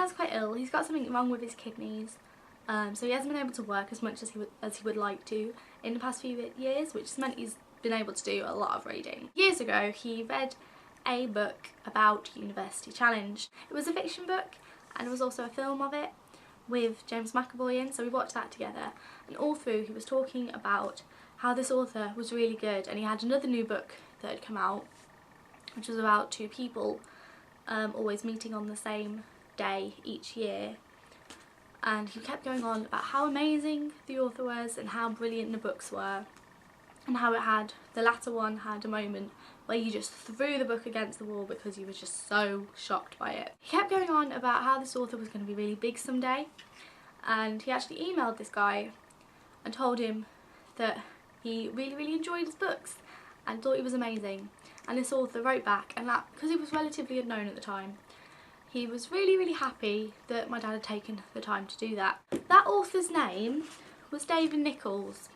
dad's quite ill. He's got something wrong with his kidneys, so he hasn't been able to work as much as he would like to in the past few years, which has meant he's been able to do a lot of reading. Years ago he read a book about University Challenge. It was a fiction book and there was also a film of it with James McAvoy in, so we watched that together, and all through he was talking about how this author was really good, and he had another new book that had come out which was about two people always meeting on the same day each year, and he kept going on about how amazing the author was and how brilliant the books were, and how the latter one had a moment where you just threw the book against the wall because you were just so shocked by it. He kept going on about how this author was going to be really big someday, and he actually emailed this guy and told him that he really enjoyed his books and thought he was amazing. And this author wrote back, and that, because he was relatively unknown at the time, he was really happy that my dad had taken the time to do that. That author's name was David Nichols.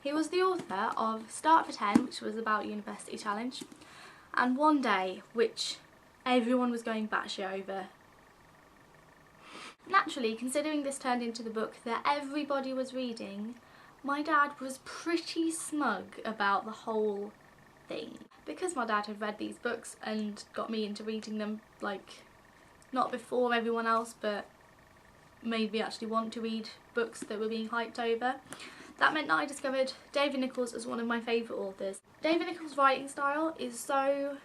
He was the author of Start for 10, which was about University Challenge, and One Day, which everyone was going batshit over. Naturally, considering this turned into the book that everybody was reading, my dad was pretty smug about the whole thing. Because my dad had read these books and got me into reading them, like, not before everyone else, but made me actually want to read books that were being hyped over, that meant that I discovered David Nichols as one of my favourite authors. David Nichols' writing style is so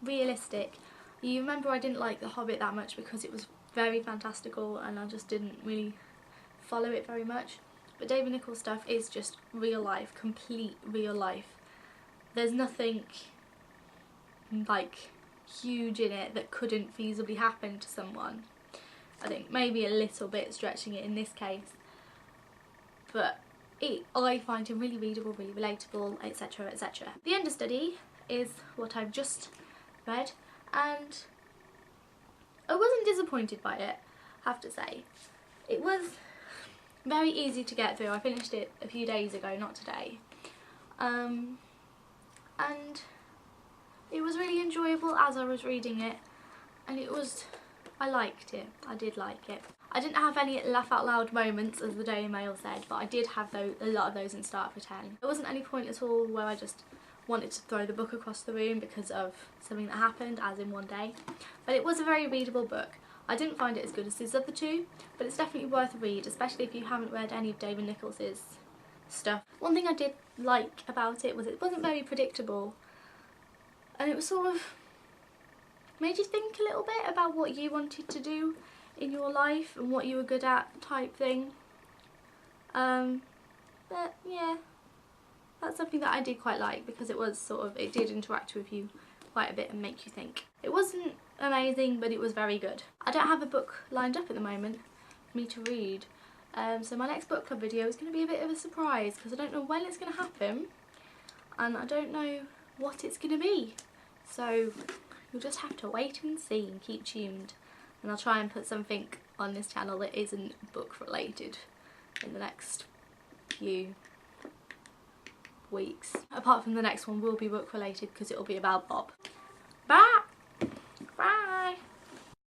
realistic. You remember I didn't like The Hobbit that much because it was very fantastical and I just didn't really follow it very much. But David Nichols' stuff is just real life, complete real life. There's nothing like huge in it that couldn't feasibly happen to someone. I think maybe a little bit stretching it in this case, but I find him really readable, really relatable, etc, etc. The Understudy is what I've just read, and I wasn't disappointed by it, I have to say. It was very easy to get through. I finished it a few days ago, not today, and it was really enjoyable as I was reading it, and I liked it. I did like it. I didn't have any laugh out loud moments, as the Daily Mail said, but I did have a lot of those in Start for 10. There wasn't any point at all where I just wanted to throw the book across the room because of something that happened, as in One Day. But it was a very readable book. I didn't find it as good as his other two, but it's definitely worth a read, especially if you haven't read any of David Nichols' stuff. One thing I did like about it was it wasn't very predictable, and it was sort of made you think a little bit about what you wanted to do in your life and what you were good at, type thing. But yeah, that's something that I did quite like, because it did interact with you quite a bit and make you think. It wasn't amazing, but it was very good. I don't have a book lined up at the moment for me to read, so my next book club video is going to be a bit of a surprise, because I don't know when it's going to happen and I don't know what it's going to be, so you'll just have to wait and see and keep tuned, and I'll try and put something on this channel that isn't book related in the next few weeks. Apart from the next one will be book related because it'll be about Bob. Bye!